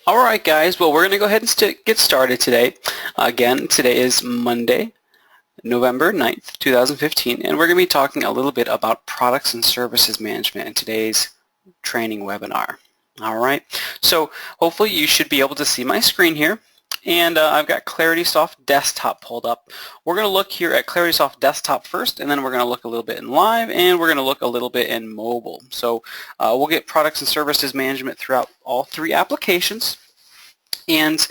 Alright guys, well we're going to go ahead and get started today. Again, today is Monday, November 9th, 2015, and we're going to be talking a little bit about products and services management in today's training webinar. Alright, so hopefully you should be able to see my screen here, and I've got ClaritySoft Desktop pulled up. We're going to look here at ClaritySoft Desktop first, and then we're going to look a little bit in live, and we're going to look a little bit in mobile. So we'll get products and services management throughout all three applications. And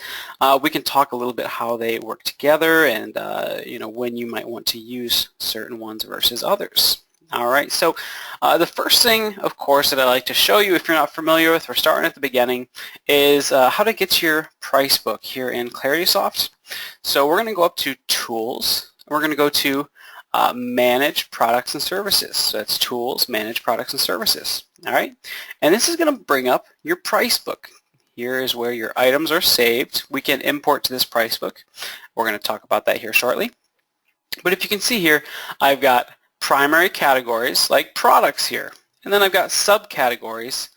we can talk a little bit how they work together and when you might want to use certain ones versus others. Alright, so the first thing, of course, that I like to show you if you're not familiar with, we're starting at the beginning, is how to get your price book here in ClaritySoft. So we're going to go up to Tools, and we're going to go to Manage Products and Services. So that's Tools, Manage Products and Services. Alright, and this is going to bring up your price book. Here is where your items are saved. We can import to this price book. We're going to talk about that here shortly. But if you can see here, I've got primary categories like products here. And then I've got subcategories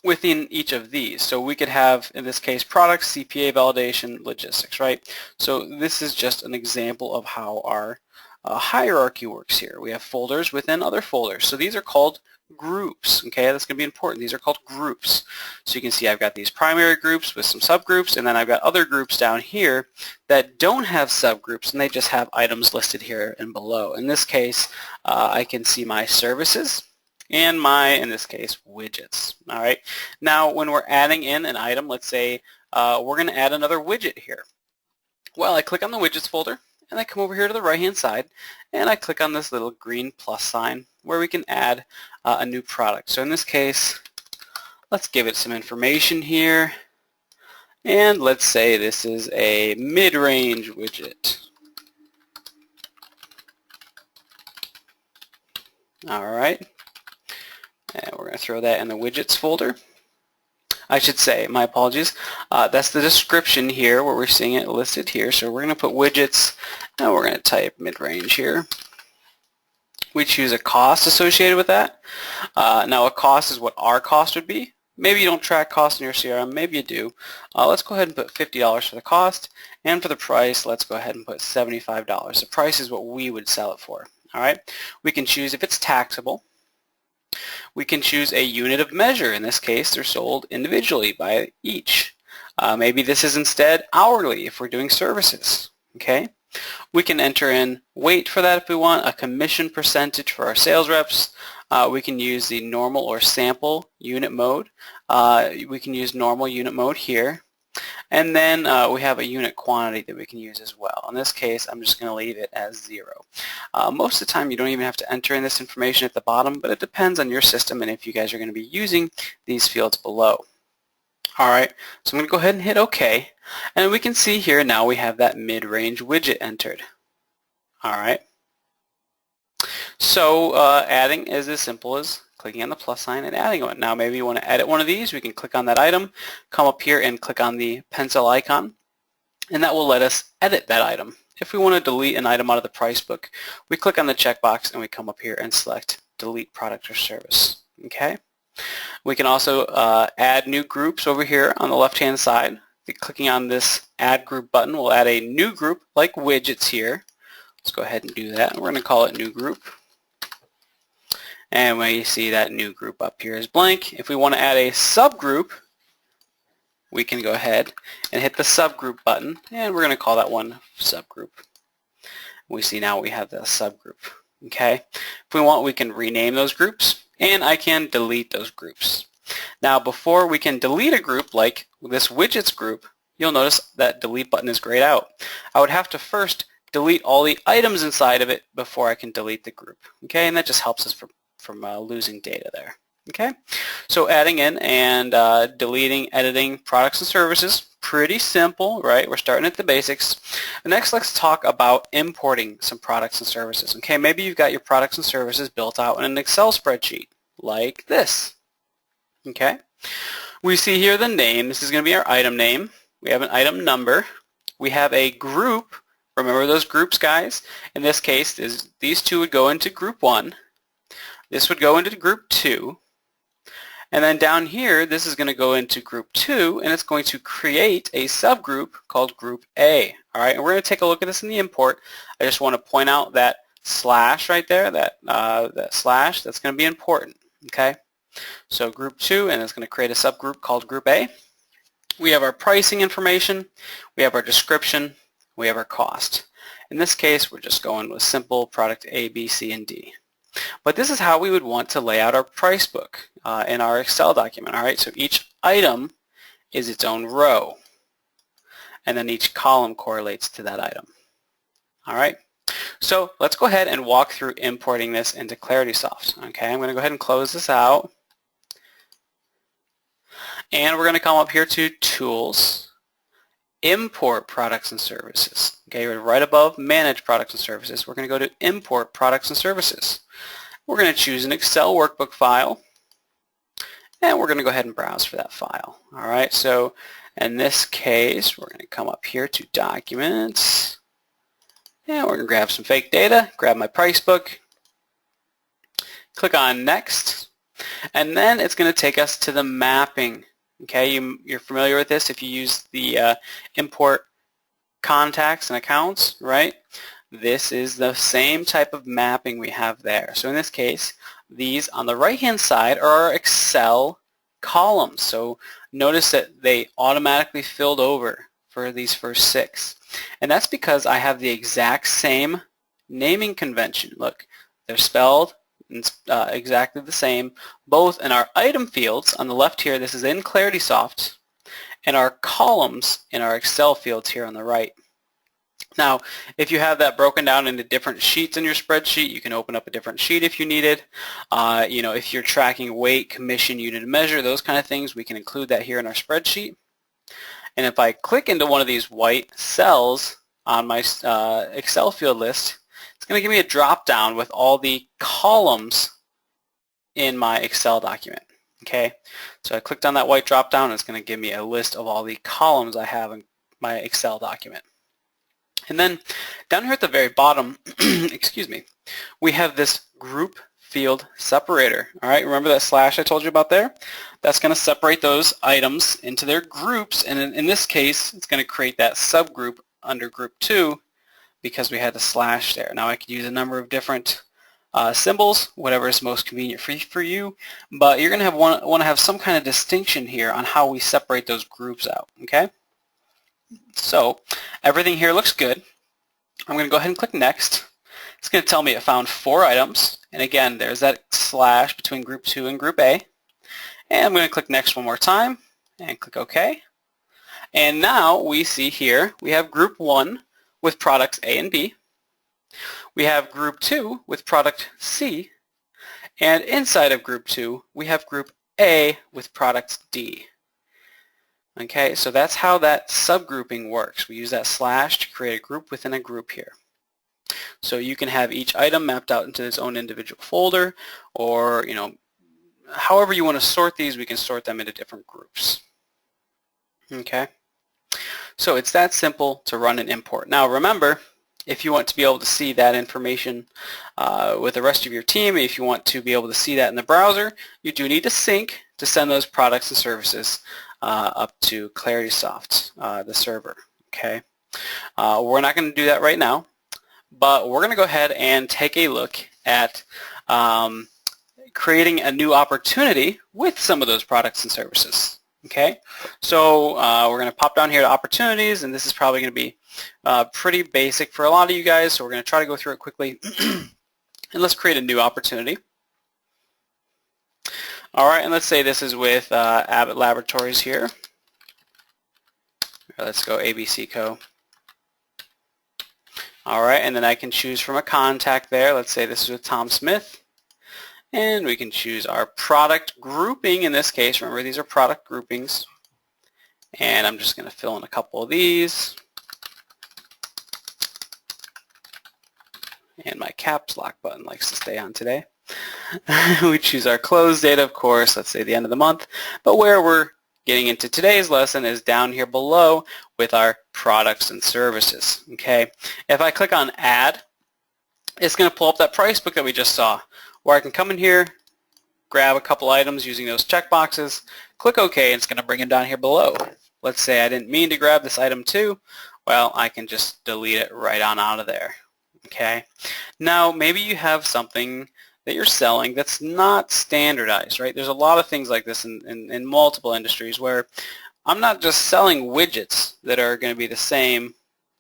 within each of these. So we could have, in this case, products, CPA validation, logistics, right? So this is just an example of how our hierarchy works here. We have folders within other folders. So these are called groups. Okay, that's going to be important. These are called groups. So you can see I've got these primary groups with some subgroups, and then I've got other groups down here that don't have subgroups, and they just have items listed here and below. In this case, I can see my services and my, in this case, widgets. All right. Now, when we're adding in an item, let's say we're going to add another widget here. Well, I click on the widgets folder, and I come over here to the right-hand side, and I click on this little green plus sign where we can add a new product. So in this case, let's give it some information here, and let's say this is a mid-range widget. Alright, and we're going to throw that in the widgets folder. I should say, my apologies, that's the description here where we're seeing it listed here. So we're going to put widgets, and we're going to type mid-range here. We choose a cost associated with that. Now a cost is what our cost would be. Maybe you don't track cost in your CRM, maybe you do. Let's go ahead and put $50 for the cost, and for the price, let's go ahead and put $75. The price is what we would sell it for. All right. We can choose if it's taxable. We can choose a unit of measure. In this case, they're sold individually by each. Maybe this is instead hourly if we're doing services. Okay. We can enter in weight for that if we want, a commission percentage for our sales reps. We can use the normal or sample unit mode. We can use normal unit mode here. And then we have a unit quantity that we can use as well. In this case, I'm just going to leave it as 0. Most of the time, you don't even have to enter in this information at the bottom, but it depends on your system and if you guys are going to be using these fields below. Alright, so I'm going to go ahead and hit OK. And we can see here now we have that mid-range widget entered. Alright. So adding is as simple as clicking on the plus sign and adding one. Now maybe you want to edit one of these. We can click on that item, come up here and click on the pencil icon, and that will let us edit that item. If we want to delete an item out of the price book, we click on the checkbox and we come up here and select delete product or service. Okay. We can also add new groups over here on the left-hand side. Clicking on this add group button will add a new group like widgets here. Let's go ahead and do that. We're going to call it new group. And when you see that new group up here is blank, if we want to add a subgroup, we can go ahead and hit the subgroup button, and we're going to call that one subgroup. We see now we have the subgroup. Okay. If we want, we can rename those groups, and I can delete those groups. Now, before we can delete a group like this widgets group, you'll notice that delete button is grayed out. I would have to first delete all the items inside of it before I can delete the group. Okay, and that just helps us from losing data there. Okay, so adding in and deleting, editing products and services, pretty simple, right? We're starting at the basics. Next, let's talk about importing some products and services. Okay, maybe you've got your products and services built out in an Excel spreadsheet like this. Okay, we see here the name. This is going to be our item name. We have an item number. We have a group. Remember those groups, guys? In this case, these two would go into group 1. This would go into group 2. And then down here, this is going to go into group 2, and it's going to create a subgroup called group A. All right, and we're going to take a look at this in the import. I just want to point out that slash right there, that slash, that's going to be important. Okay, so group 2, and it's going to create a subgroup called group A. We have our pricing information, we have our description, we have our cost. In this case, we're just going with simple product A, B, C, and D. But this is how we would want to lay out our price book in our Excel document. All right, so each item is its own row, and then each column correlates to that item. All right, so let's go ahead and walk through importing this into ClaritySoft. Okay, I'm going to go ahead and close this out, and we're going to come up here to Tools, Import Products and Services. Okay, right above Manage Products and Services, we're going to go to Import Products and Services. We're going to choose an Excel workbook file, and we're going to go ahead and browse for that file. All right, so in this case, we're going to come up here to Documents, and we're going to grab some fake data, grab my price book, click on Next, and then it's going to take us to the mapping. Okay, you're familiar with this if you use the import contacts and accounts, right? This is the same type of mapping we have there. So in this case, these on the right-hand side are our Excel columns. So notice that they automatically filled over for these first 6. And that's because I have the exact same naming convention. Look, they're spelled exactly the same, both in our item fields on the left here, this is in ClaritySoft, and our columns in our Excel fields here on the right. Now, if you have that broken down into different sheets in your spreadsheet, you can open up a different sheet if you need it. You know, if you're tracking weight, commission, unit of measure, those kind of things, we can include that here in our spreadsheet. And if I click into one of these white cells on my Excel field list, it's going to give me a drop down with all the columns in my Excel document. Okay, so I clicked on that white drop down, and it's going to give me a list of all the columns I have in my Excel document. And then down here at the very bottom, excuse me, we have this group field separator. All right, remember that slash I told you about there? That's going to separate those items into their groups, and in this case, it's going to create that subgroup under group 2 because we had the slash there. Now I could use a number of different symbols, whatever is most convenient for you, but you're going to want to have some kind of distinction here on how we separate those groups out. Okay, so everything here looks good. I'm going to go ahead and click Next. It's going to tell me it found 4 items, and again, there's that slash between group 2 and group A. And I'm going to click Next one more time and click OK. And now we see here we have group 1 with products A and B. We have group 2 with product C, and inside of group 2 we have group A with product D. Okay, so that's how that subgrouping works. We use that slash to create a group within a group here. So you can have each item mapped out into its own individual folder, or however you want to sort these, we can sort them into different groups. Okay, so it's that simple to run an import. Now remember, if you want to be able to see that information with the rest of your team, if you want to be able to see that in the browser, you do need to sync to send those products and services up to ClaritySoft, the server. Okay, we're not going to do that right now, but we're going to go ahead and take a look at creating a new opportunity with some of those products and services. Okay, so we're going to pop down here to opportunities, and this is probably going to be pretty basic for a lot of you guys, so we're going to try to go through it quickly. And let's create a new opportunity. All right, and let's say this is with Abbott Laboratories here. Let's go ABC Co. All right, and then I can choose from a contact there. Let's say this is with Tom Smith. And we can choose our product grouping in this case. Remember, these are product groupings. And I'm just going to fill in a couple of these. And my caps lock button likes to stay on today. We choose our close date, of course. Let's say the end of the month. But where we're getting into today's lesson is down here below with our products and services. Okay. If I click on Add, it's going to pull up that price book that we just saw, where I can come in here, grab a couple items using those checkboxes, click OK, and it's going to bring them down here below. Let's say I didn't mean to grab this item too. Well, I can just delete it right on out of there. Okay. Now, maybe you have something that you're selling that's not standardized, right? There's a lot of things like this in multiple industries where I'm not just selling widgets that are going to be the same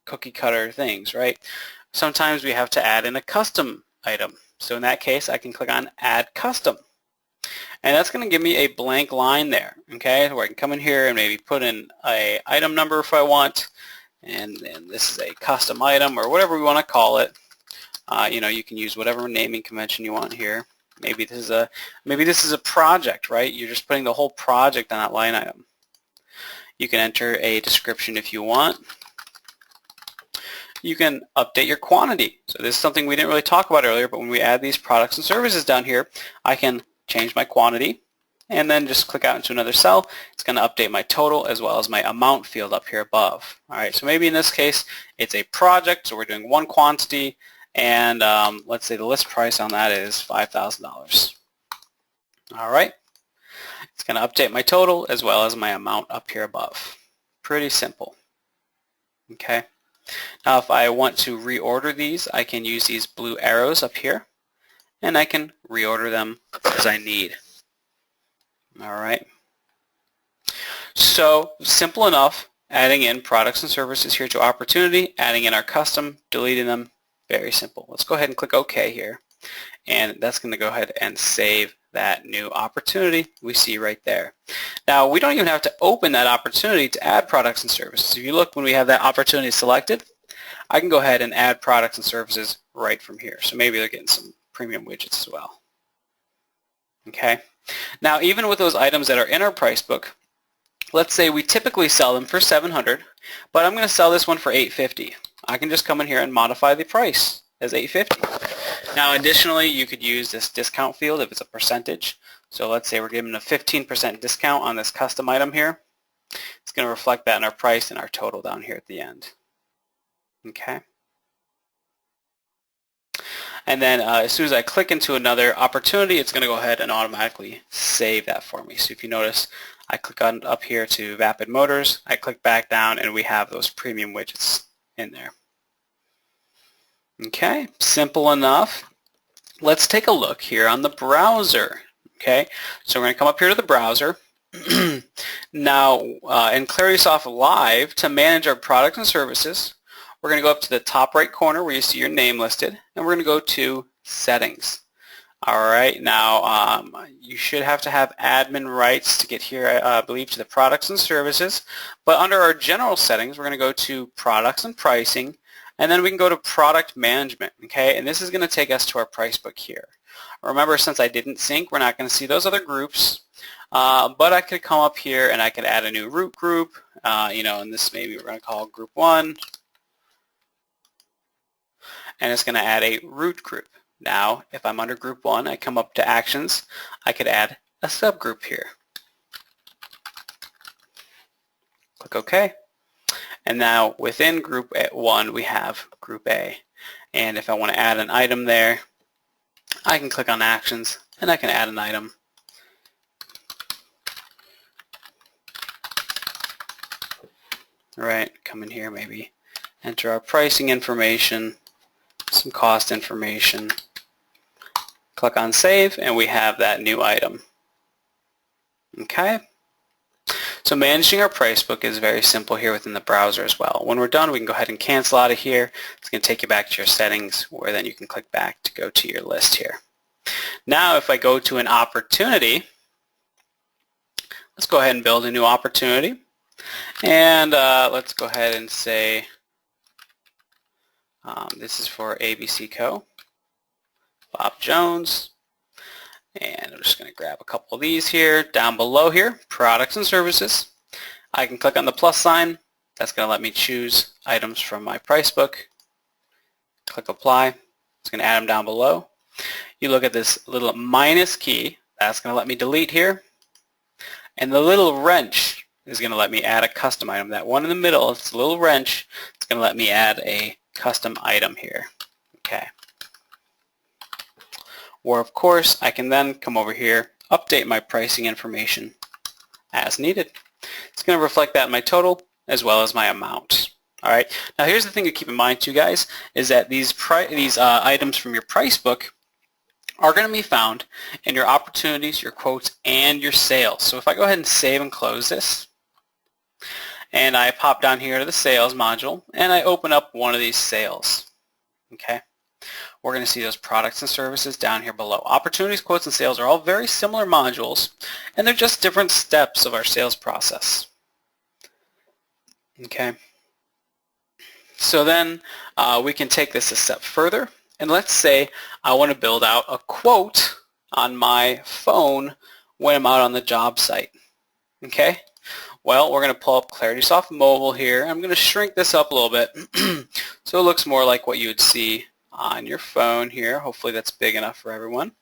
cookie cutter things, right? Sometimes we have to add in a custom item. So in that case, I can click on Add Custom. And that's going to give me a blank line there, okay? Where I can come in here and maybe put in a item number if I want. And this is a custom item or whatever we want to call it. You can use whatever naming convention you want here. Maybe this is a project, right? You're just putting the whole project on that line item. You can enter a description if you want. You can update your quantity. So this is something we didn't really talk about earlier, but when we add these products and services down here, I can change my quantity and then just click out into another cell. It's going to update my total as well as my amount field up here above. All right, so maybe in this case it's a project, so we're doing one quantity, and let's say the list price on that is $5,000. All right, it's going to update my total as well as my amount up here above. Pretty simple. Okay. Now if I want to reorder these, I can use these blue arrows up here and I can reorder them as I need. Alright. So simple enough, adding in products and services here to opportunity, adding in our custom, deleting them, very simple. Let's go ahead and click OK here, and that's going to go ahead and save that new opportunity we see right there. Now we don't even have to open that opportunity to add products and services. If you look, when we have that opportunity selected, I can go ahead and add products and services right from here. So maybe they're getting some premium widgets as well. Okay. Now even with those items that are in our price book, let's say we typically sell them for $700, but I'm going to sell this one for $850. I can just come in here and modify the price as $850. Now additionally, you could use this discount field if it's a percentage. So let's say we're giving a 15% discount on this custom item here. It's going to reflect that in our price and our total down here at the end. Okay. And then as soon as I click into another opportunity, it's going to go ahead and automatically save that for me. So if you notice, I click on up here to Vapid Motors, I click back down, and we have those premium widgets in there. Okay, simple enough. Let's take a look here on the browser. Okay, so we're going to come up here to the browser. Now, in Clarisoft Live, to manage our products and services, we're going to go up to the top right corner where you see your name listed, and we're going to go to Settings. All right, now you should have to have admin rights to get here, I believe, to the products and services. But under our general settings, we're going to go to Products and Pricing, and then we can go to Product Management, okay? And this is going to take us to our price book here. Remember, since I didn't sync, we're not going to see those other groups, but I could come up here and I could add a new root group, and this maybe we're going to call Group 1, and it's going to add a root group. Now, if I'm under Group 1, I come up to Actions, I could add a subgroup here. Click OK. And now within Group 1, we have Group A. And if I want to add an item there, I can click on Actions, and I can add an item. All right, come in here, maybe enter our pricing information, some cost information. Click on Save, and we have that new item. Okay. So managing our price book is very simple here within the browser as well. When we're done, we can go ahead and cancel out of here. It's going to take you back to your settings, where then you can click back to go to your list here. Now if I go to an opportunity, let's go ahead and build a new opportunity. And let's go ahead and say this is for ABC Co. Bob Jones. And I'm just going to grab a couple of these here. Down below here, products and services. I can click on the plus sign. That's going to let me choose items from my price book. Click apply. It's going to add them down below. You look at this little minus key. That's going to let me delete here. And the little wrench is going to let me add a custom item. That one in the middle, it's a little wrench. It's going to let me add a custom item here. Okay. Or of course, I can then come over here, update my pricing information as needed. It's going to reflect that in my total as well as my amount. All right. Now here's the thing to keep in mind too, guys, is that these items from your price book are going to be found in your opportunities, your quotes, and your sales. So if I go ahead and save and close this, and I pop down here to the sales module, and I open up one of these sales, okay, we're going to see those products and services down here below. Opportunities, quotes, and sales are all very similar modules, and they're just different steps of our sales process. Okay. So then we can take this a step further, and let's say I want to build out a quote on my phone when I'm out on the job site. Okay? Well, we're going to pull up ClaritySoft Mobile here. I'm going to shrink this up a little bit so it looks more like what you would see on your phone here. Hopefully that's big enough for everyone.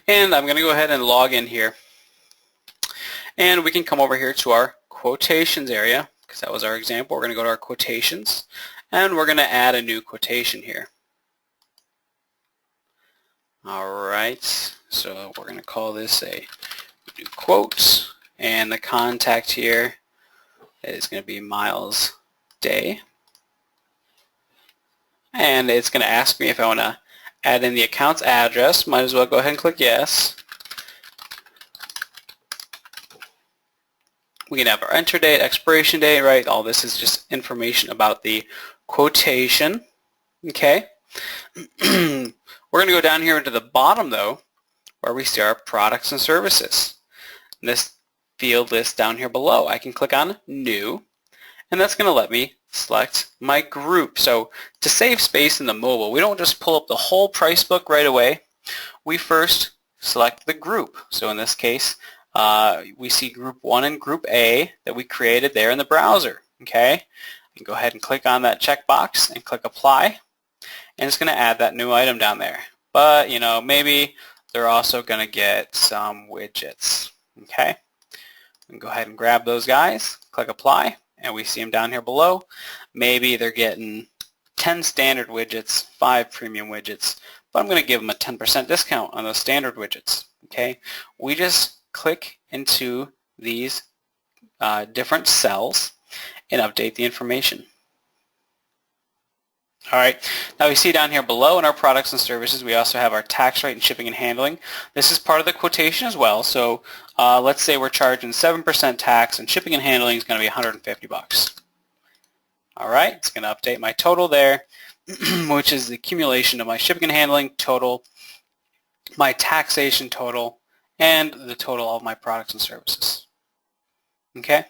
And I'm going to go ahead and log in here. And we can come over here to our quotations area, because that was our example. We're going to go to our quotations, and we're going to add a new quotation here. All right, so we're going to call this a new quote, and the contact here is going to be Miles Day. And it's going to ask me if I want to add in the account's address. Might as well go ahead and click yes. We can have our enter date, expiration date, right? All this is just information about the quotation. Okay. We're going to go down here into the bottom, though, where we see our products and services. And this field list down here below, I can click on New, and that's going to let me select my group. So to save space in the mobile, we don't just pull up the whole price book right away. We first select the group. So in this case, we see Group 1 and Group A that we created there in the browser. Okay, you can go ahead and click on that checkbox and click Apply, and it's going to add that new item down there. But you know, maybe they're also going to get some widgets. Okay, we can go ahead and grab those guys, click Apply, and we see them down here below. Maybe they're getting 10 standard widgets, 5 premium widgets, but I'm going to give them a 10% discount on those standard widgets. Okay, we just click into these different cells and update the information. All right, now we see down here below in our products and services, we also have our tax rate and shipping and handling. This is part of the quotation as well. So let's say we're charging 7% tax, and shipping and handling is going to be $150. All right, it's going to update my total there, which is the accumulation of my shipping and handling total, my taxation total, and the total of my products and services. Okay,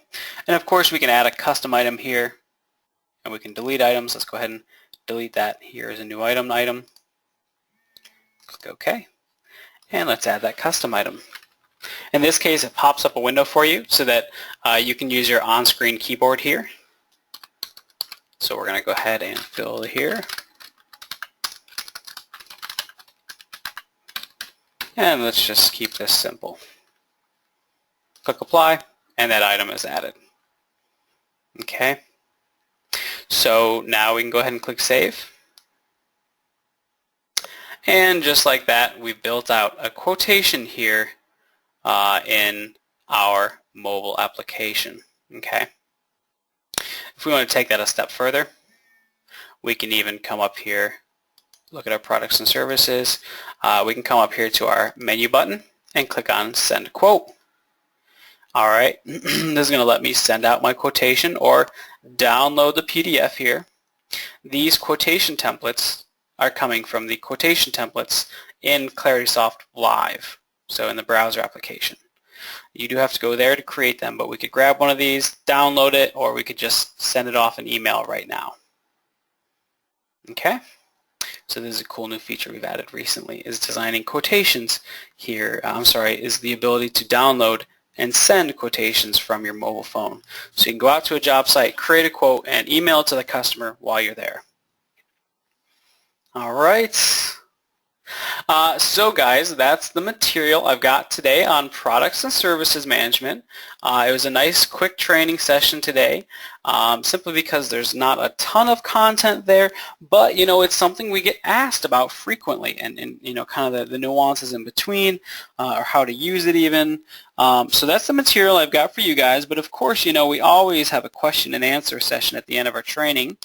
and of course we can add a custom item here, and we can delete items. Let's go ahead and delete that here as a new item. Click OK, and let's add that custom item. In this case, it pops up a window for you so that you can use your on-screen keyboard here. So we're going to go ahead and fill here. And let's just keep this simple. Click Apply, and that item is added. Okay. So now we can go ahead and click Save. And just like that, we've built out a quotation here in our mobile application. Okay. If we want to take that a step further, we can even come up here, look at our products and services. We can come up here to our menu button and click on Send Quote. All right, this is going to let me send out my quotation or download the PDF here. These quotation templates are coming from the quotation templates in ClaritySoft Live, so in the browser application. You do have to go there to create them, but we could grab one of these, download it, or we could just send it off an email right now. Okay, so this is a cool new feature we've added recently, is designing quotations here. Is the ability to download and send quotations from your mobile phone. So you can go out to a job site, create a quote, and email it to the customer while you're there. All right. So guys, that's the material I've got today on products and services management. It was a nice quick training session today, simply because there's not a ton of content there, but you know, it's something we get asked about frequently, and you know, kind of the nuances in between, or how to use it even. So that's the material I've got for you guys, but of course, you know, we always have a question and answer session at the end of our training.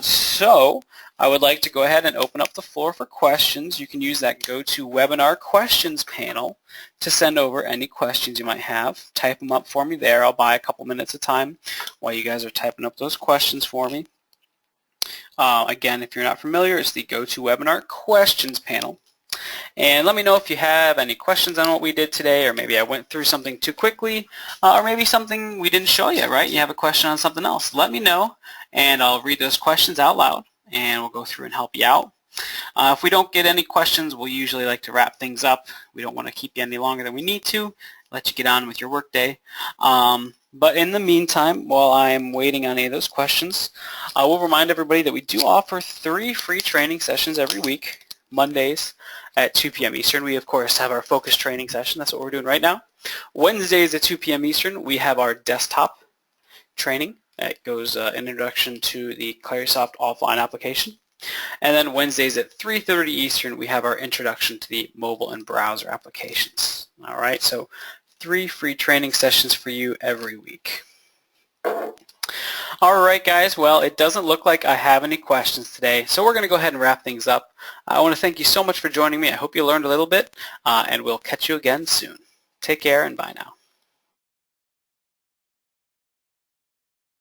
So I would like to go ahead and open up the floor for questions. You can use that GoToWebinar questions panel to send over any questions you might have. Type them up for me there. I'll buy a couple minutes of time while you guys are typing up those questions for me. Again, if you're not familiar, it's the GoToWebinar questions panel. And let me know if you have any questions on what we did today, or maybe I went through something too quickly, or maybe something we didn't show you, right? You have a question on something else. Let me know, and I'll read those questions out loud, and we'll go through and help you out. If we don't get any questions, we'll usually like to wrap things up. We don't want to keep you any longer than we need to, let you get on with your workday. But in the meantime, while I'm waiting on any of those questions, I will remind everybody that we do offer 3 free training sessions every week. Mondays at 2 p.m. Eastern. We, of course, have our focus training session. That's what we're doing right now. Wednesdays at 2 p.m. Eastern, we have our desktop training. That goes introduction to the Clarisoft offline application. And then Wednesdays at 3:30 Eastern, we have our introduction to the mobile and browser applications. All right, so 3 free training sessions for you every week. All right, guys, well, it doesn't look like I have any questions today, so we're going to go ahead and wrap things up. I want to thank you so much for joining me. I hope you learned a little bit, and we'll catch you again soon. Take care, and bye now.